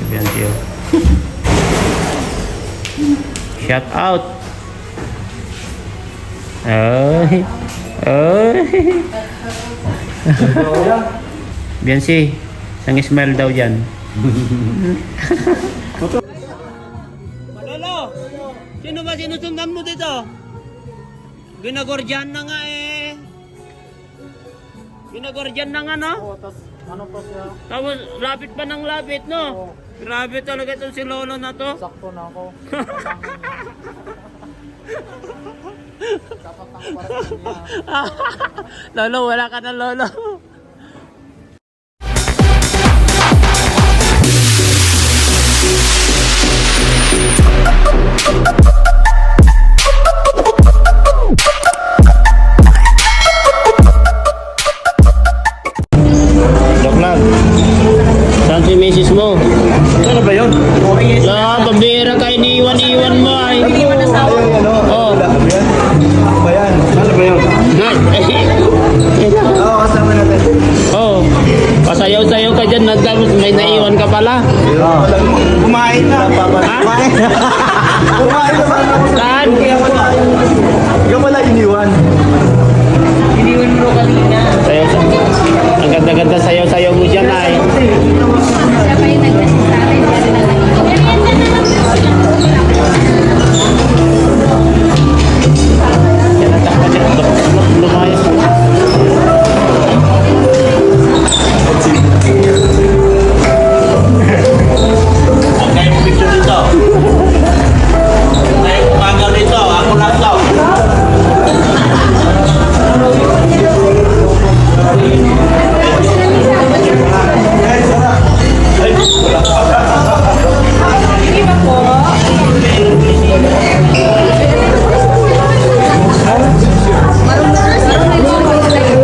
Bianchi. Shout out. Ay. Ay. Bianchi, isang smile daw dyan. Lolo, sino ba sinusundan mo dito? Ginagordyan na nga eh. Ginagordyan na nga, no? Ano pa siya? Tapos lapit pa ng lapit, no? Grabe talaga itong si Lolo na to. Sakto na ako. Dapat ako para sa kanya. Lolo, wala ka na, Lolo. Doklag, saan si misis mo? Ano ba yun? La, pabira ka, iniwan-iwan mo ay. Oh. Ano ba yan? Ano ba yun? Oo, kasama natin. Oh, pasayaw-sayaw ka dyan, tapos may naiwan ka pala. Kumain na. Ha? Kumain na ba? Saan? Ikaw pala iniwan. Iniwan mo kanina. Sayaw, ang ganda-ganda sayaw-sayaw mo dyan ay. Siya pa yung nag-message sa akin. Yan ang takpan niya. Lumayas. Ang kayo mo picture dito. Kayo kumagaw dito. Ako lang to.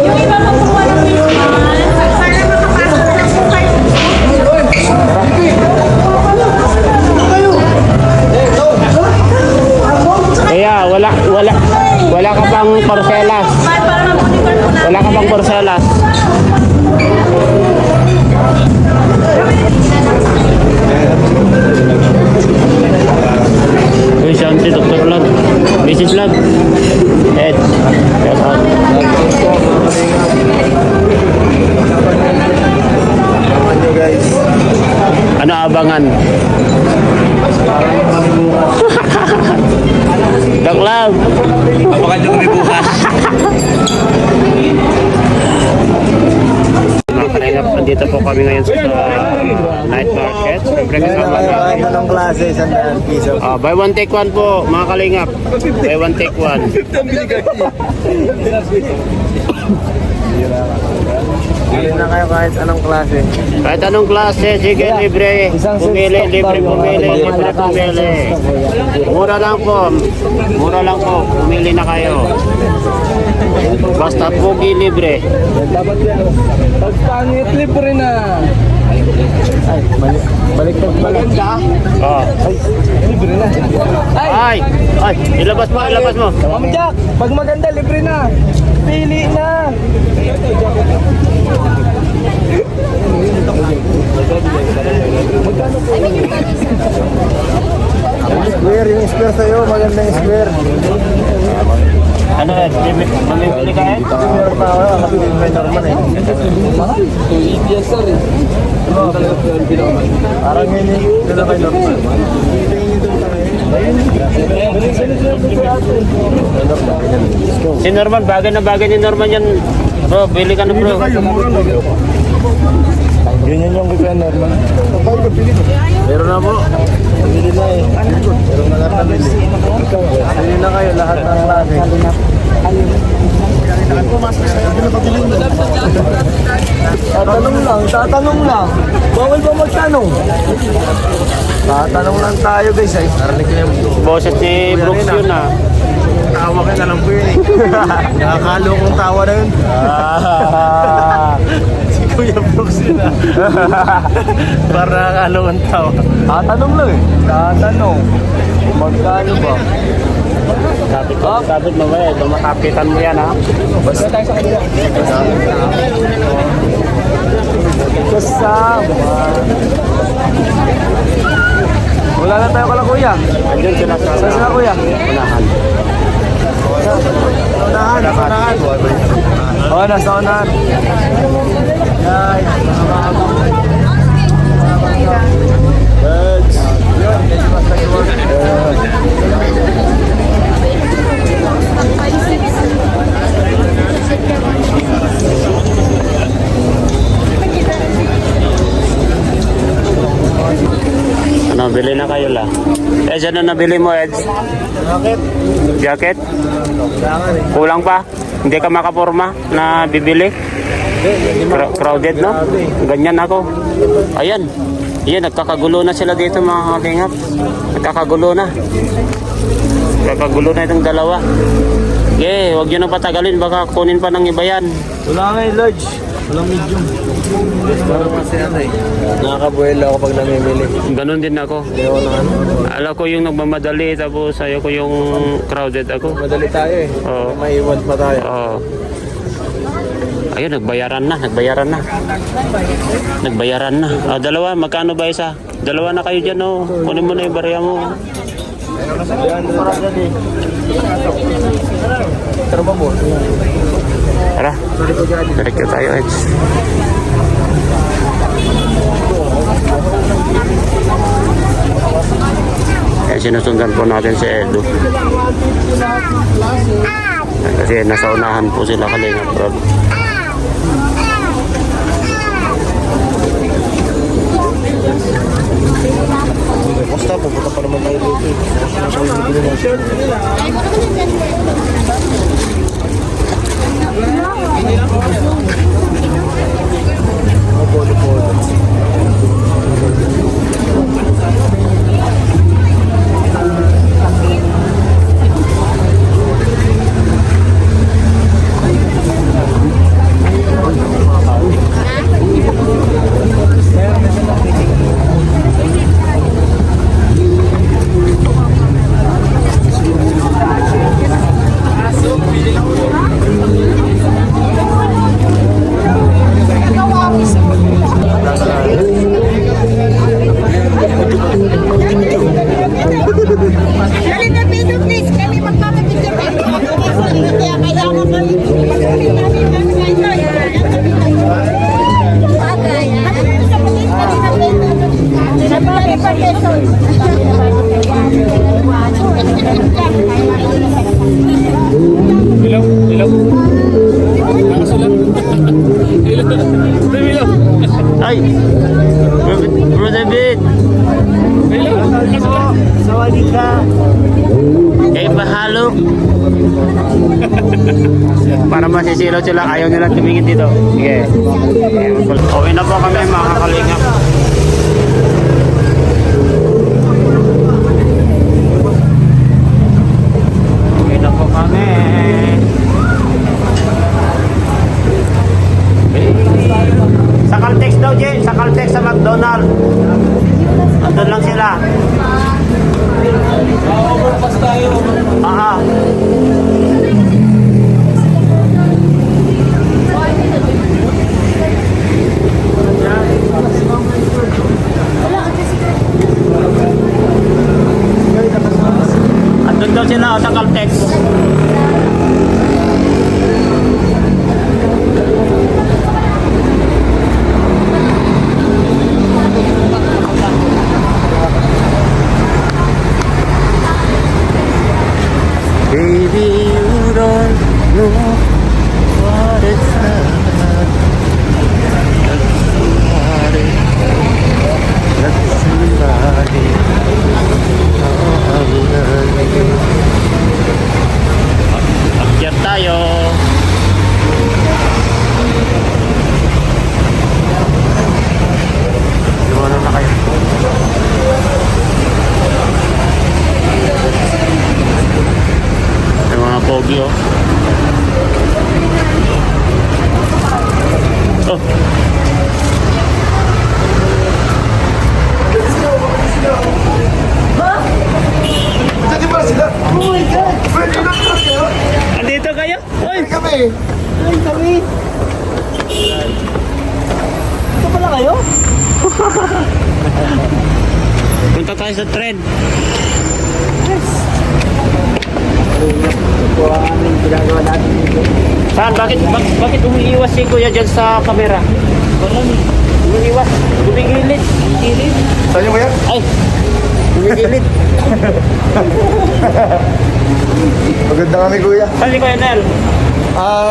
Yung iba makuha ng picture. Para makapasok na po kayo. Kaya wala ka bang porcelas? Para mapulipan mo na. Wala ka bang porcelas? Uy, saan si Dr. Love? Mrs. Love? Ed. Shout out. Ano guys? Ano abangan? Doc Love. Baka nyo kami bukas. Mga kalingap, andito po kami ngayon sa night market. Siyempre kasama natin. Anong klase? 100 piso. Buy one take one po, mga kalingap. Buy one take one. Bili na kayo kahit anong klase. Kahit anong klase, sige, libre. Pumili, libre pumili, libre pumili. Mura lang po. Mura lang po. Pumili na kayo. Basta pugi libre. Dapat yan. Pag pangit, libre na. Ay, balik ka. Oh. Libre na. Ay! Ay! Ilabas mo, ilabas mo. Ma'am Jack, pag maganda, libre na. Pili na. Square, yung square sa'yo, magandang square. Ano yan? Mamimili ka eh? Square pa ako, kasi may normal eh. Yes, sir. Parang yun yung dala kay normal. Si Norman, bagay na bagay ni Norman yan. Bro, bili ka na bro. Ganyan yung kay normal. Meron na po. Pili na eh. Meron na lahat na bili. Pili na kayo lahat ng klase. Tatanong lang. Bawal ba magtanong? Tatanong lang tayo guys ay. Narinig ko yung Boses ni Brooks yun ah. tawa ka na lang po yun eh. Nakakalo kong tawa na yun. Si Kuya Brooks yun ah. Para nakakalo kong tawa. Tatanong lang eh. Tatanong. Magkano ba? Kapit mo ba eh. Dumakapitan mo yan ha. Basta tayo sa kanila. Kasama. kuya? Andyan sila sa Saan sila kuya? unahan. Unahan. Oo, nasa unahan. Guys, birds. Yun, medyo mas nag-work. Ano, bili na kayo la? Eds, ano nabili mo, Eds? Bakit? Jacket? Kailangan eh. Kulang pa? Hindi ka makaporma na bibili? Crowded, no? Ganyan ako. Ayan. Ayan, nagkakagulo na sila dito, mga kalingap. Nagkakagulo na. Nagkakagulo na itong dalawa. Okay, huwag nyo nang patagalin. Baka kunin pa ng iba yan. Wala nga yung large. Walang medium. Parang kasi ano eh. Nakakabuelo ako pag namimili. Ganon din ako. Ayaw na ano. Alam ko yung nagmamadali, tapos ayoko yung crowded ako. Madali tayo eh. Oo. May iwan pa tayo. Oo. Ayun, nagbayaran na. Nagbayaran na. Ah, dalawa, magkano ba isa? Dalawa na kayo dyan, oh. Kunin mo na yung barya mo. Trabaho mo. Tara, diretso tayo, Eds. Kaya sinusundan po natin si Edu. Kasi nasa unahan po sila Kalingap Rob. Basta pupunta pa naman tayo dito eh. Dali na video please, kami magpapapicture kayo. Kaya kailangan kami magpapapicture namin bagay. Ay! Bro David! Eh, mahalo! Para masisilaw sila, ayaw nila tumingin dito. Sige. Uwi na po kami, mga Kalingap. Uwi na po kami. Sa Caltex daw, Jen. Sa Caltex sa McDonald's. Andun lang sila. Overpass tayo. Aha. Andun daw sila sa Caltex. tayo sa trend. Saan? Bakit umiiwas si Kuya dyan sa camera? Umiiwas. Gumigilid. Saan yung kuya? Ay! Gumigilid. Maganda kami kuya. Saan si Kuya Nel?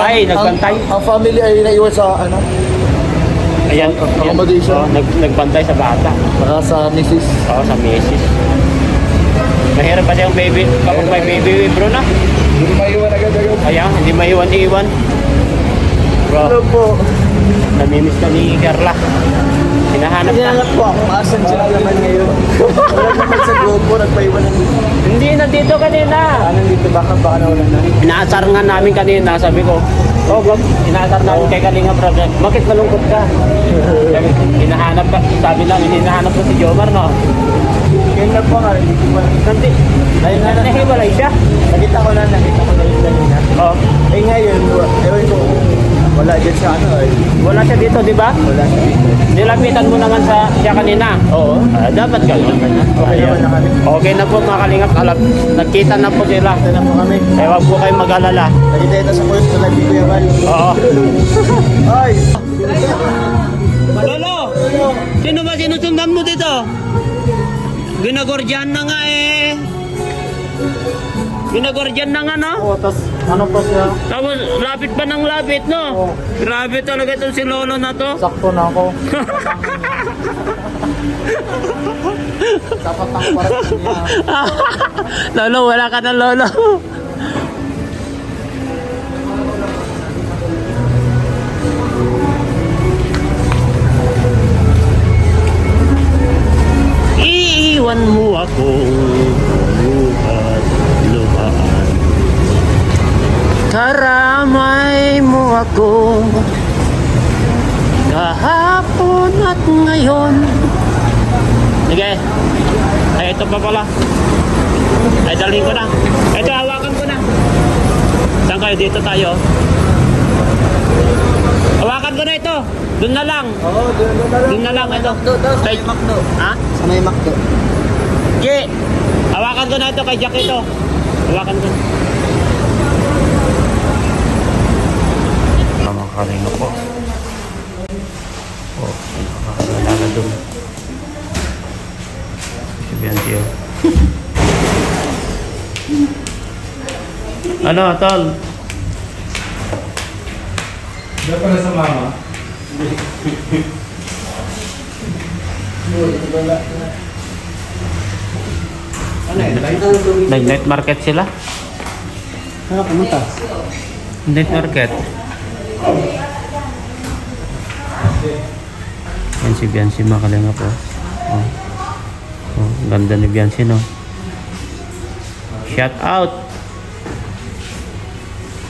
Ay, nagbantay. Ang family ay naiwan sa ano? Ayan. Accommodation. Nagbantay sa bata. Saka sa misis. Oo, sa misis. Mahirap pa yung baby. Kapag may baby, bro na. Hindi maiwan agad-agad. Ayan, hindi maiwan-iwan. Bro, po? namimiss ka ni Carla. Hinahanap na. po ako. Asan sila naman ngayon? Wala naman sa grupo. Nagpaiwan ng Hindi, nandito kanina. nandito baka nawala na. Inaasar nga namin kanina, sabi ko, oh, Bob, inaasar namin kay Kalinga Brother. Bakit malungkot ka? Hinahanap ka, sabi namin, hinahanap ko si Jomar, no? Yun lang po nga. Hindi ko pa. Nanti, nahiwalay siya. Nakita ko na yung kanina. Oh, Eh ngayon, ewan ko. Wala dyan sa ano eh. wala siya dito, di ba? Wala siya dito. Nilapitan mo naman siya kanina. Oo. Dapat ganun. Okay naman na kami. Okay na po mga Kalingap. Nagkita na po sila. Ito na po kami. Eh, wag po kayong mag-alala. Nakita ito sa kuya. Sa live ko yung man. Oo. Ay! Lolo! Sino ba sinusundan mo dito? Ginagordyan na nga eh. Ginagordyan na nga, no? Oo, tas ano pa siya? Tapos, lapit pa ng lapit, no? Grabe talaga itong si Lolo na to. Sakto na ako. Dapat ang parat niya. Lolo, wala ka na, Lolo. Iiwan mo ako luhat-luhaan. Karamay mo ako kahapon at ngayon. Sige. Ay, ito pa pala. Ay, dalhin ko na. Ito, hawakan ko na. Saan kayo? Dito tayo. Hawakan ko na ito. Doon na lang. Oo, doon Doon na lang. Ito. Sa Kay... may Macdo. Ha? Sa may Macdo. Gi! Hawakan ko na ito kay Jack ito. Hawakan ko. Mga kalinga po. Oh, nakakalaga doon. Sabihan siya. Ano, tol? Diyan pala sa mama. Nag-night market sila? Ano pumunta? Night market. Yan si Biancy mga kalinga po. Oh. Oh, ganda ni Biancy, no? Shout out!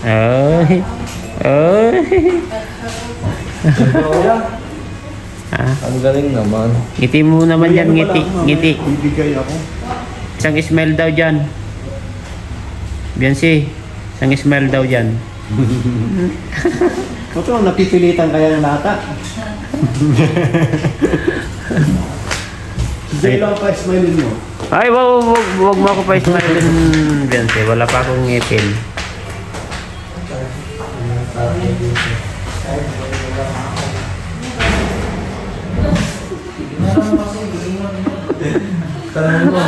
Ay! Ay! Ha? Ang galing naman. Ngiti mo naman yan, ngiti. Ngiti. Bibigay ako. Isang smile daw dyan. Biancy, isang smile daw dyan. Ito, napipilitan kaya ng nata. Hindi lang pa smile mo. Ay, wag mo ako pa smile din, Biancy. Wala pa akong ngipin. Tanong mo.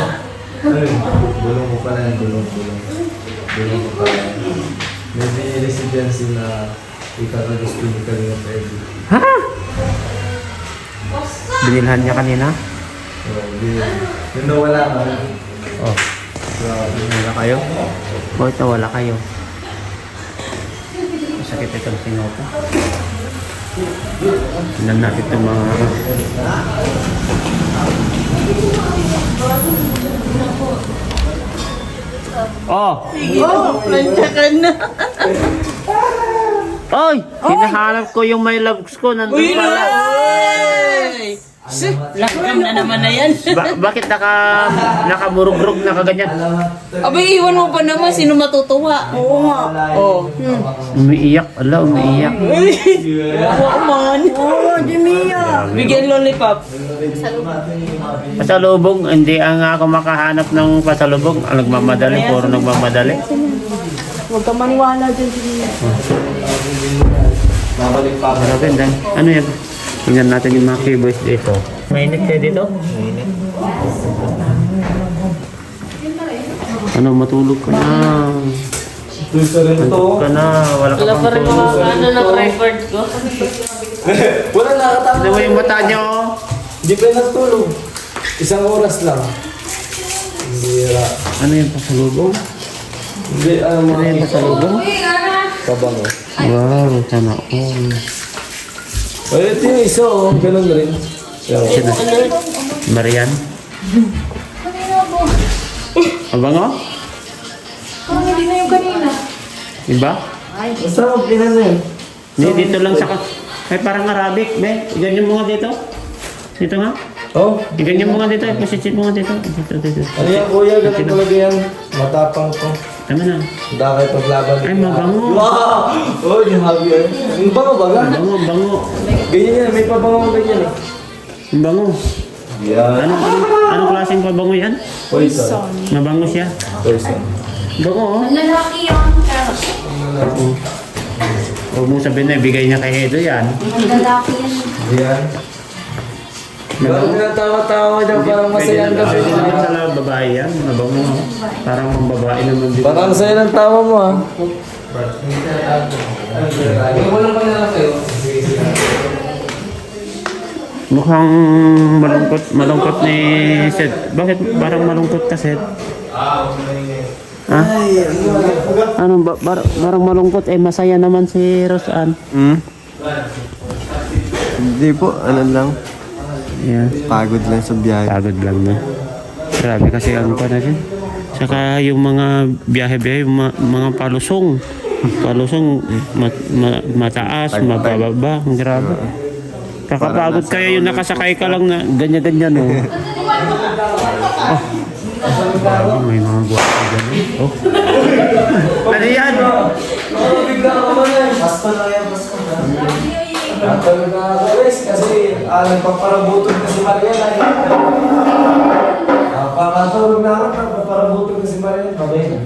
Ay, gulong mo pala yung gulong. Gulong mo pala. May binili si Jancy na ikakagusto ni Kalinga Pwede. Ha? Binilhan niya kanina? Yung nawala ka. Oh. Wala kayo? Bakit nawala kayo? Masakit itong sinoto. Tignan natin itong mga... Oh! Nandiyan ka na. Oy! Hinahanap ko yung my loves ko. Nandun pala. Lakam na naman na yan. Bakit nakamurugrog na kaganyan? Abay, iwan mo pa naman. Sino matutuwa? Oo nga. Oo. Umiiyak. Ala, umiiyak. Oo man. Oo, Jimia. Bigyan lollipop. Pasalubong, hindi nga ako makahanap ng pasalubong. Nagmamadali, puro nagmamadali. Huwag kang maniwala dyan. Babalik pa ako. Grabe, ano yan? Tingnan natin yung mga keyboards dito. Mainit kayo dito? Ano, matulog ka na. Matulog ka na. Wala ka pang tulog. Ano na record ko? Wala nakatama. Ano mo yung mata nyo? Hindi pa natulog. 1 oras lang. Hindi Ano yung pasalubong? Hindi, Ano yung pasalubong? kabango. Wow, sana all. Ay, ito yung isa, oh. Ganun rin. Sino? Marian? Abango? Kung hindi na yung kanina. Iba? Basta magpinan na yun. Hindi, dito lang sa... Ay, parang Arabic, be. Ganyan mo nga dito. Dito nga. Oh, Ganyan mo nga dito. Position mo nga dito. Dito. ano yan kuya? Ganun talaga yan. Matapang to. Tama na. Hindi kayo paglaban. Ay, mabango. Wow! Oh, yung habi yan. Yung bango ba? Bango. Ganyan yan. May pabango ganyan eh. Ang bango. Yan. Anong klaseng pabango yan? Poison. Mabango siya. Poison. Bango, oh. Lalaki yung carrot. Huwag mo sabihin na, ibigay niya kay Edo yan. Lalaki yan. Yan. Parang tinatawa-tawa niya. Parang masaya ang gabi. Pwede naman sa babae yan. Mabango, oh. Parang ang babae naman dito. Parang saya ng tawa mo ah. Wala pa na kayo. Mukhang malungkot ni Seth. Bakit parang malungkot ka, Seth? Ha? Ano ba? Parang malungkot eh. Masaya naman si Roseanne. Hindi po, ano lang, Yeah. pagod lang sa biyahe. Pagod lang na. Grabe kasi ang pa natin. Saka yung mga biyahe-biyahe, yung mga palusong. Palusong, mataas, mabababa. Ang grabe. Kakapagod kaya yung nakasakay ka lang na ganyan-ganyan, oh. Oh, may mga guwapo dyan. Oh. Ano yan? Bigla ka ba na? Basta na yan, basta na. Natawag na ako guys kasi nagpaparabutog na si Marian. Pamatawag na ako, nagpaparabutog na si Marian. Mabay na.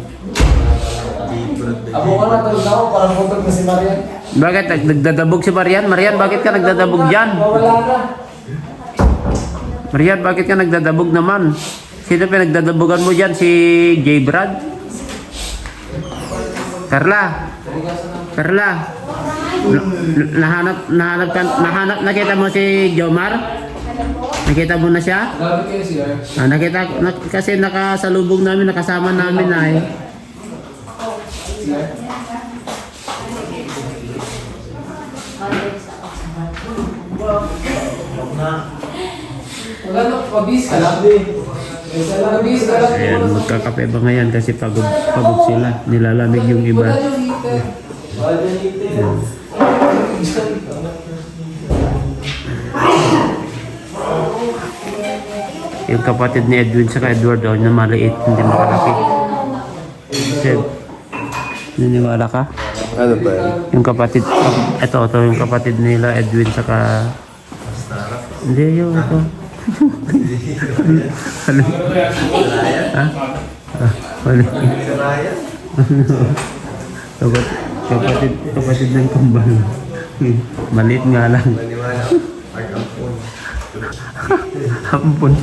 Abo ka natawag na ako, parabutog na si Marian. Bakit nagdadabog si Marian? Marian, bakit ka nagdadabog dyan? Mawala na. Marian, bakit ka nagdadabog naman? Sino pinagdadabogan mo dyan? Si J. Brad? Carla? Nakita mo si Jomar? Nakita mo na siya? Grabe kayo siya. Kasi nakasalubong namin, nakasama namin na eh. Wala na, pabis ka lang din. Pabis ka lang. Ayan, magkakape ba ngayon kasi pagod sila. Nilalamig yung iba. Wala yung heater. Wala yung heater. Yung kapatid ni Edwin sa Edward daw na maliit, hindi makalaki. Sir, niniwala ka? Ano ba yan? Yung kapatid, ito yung kapatid nila Edwin saka... Hindi yun, ito. Ano? Ha? Ano? Kapatid ng kambal. Maliit nga lang. Ampun.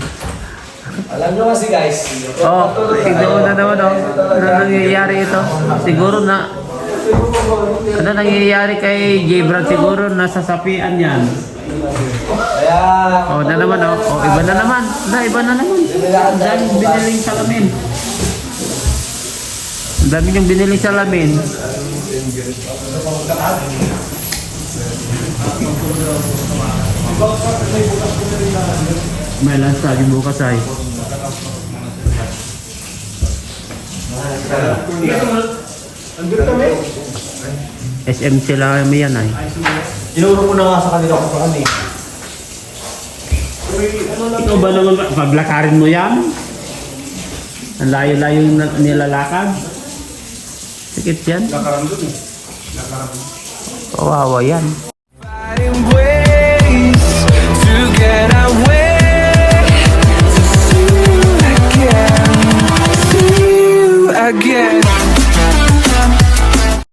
Alam nyo kasi guys. Oh, siguro na naman oh. Ano nangyayari ito? Siguro na ano nangyayari kay J-Brad? Siguro nasasapian yan. Kaya... Oh, na naman oh. Oh, iba na naman. Iba na naman. Ang daming biniling salamin. Ang daming yung biniling salamin. May lunch lagi bukas ay. SM sila may yan ay. Inuro ko na nga sa kanila kung saan eh. Ikaw ba naman, paglakarin mo yan? Ang layo-layo yung nilalakad? Sikit yan? Kawawa yan. Finding ways to get away. again.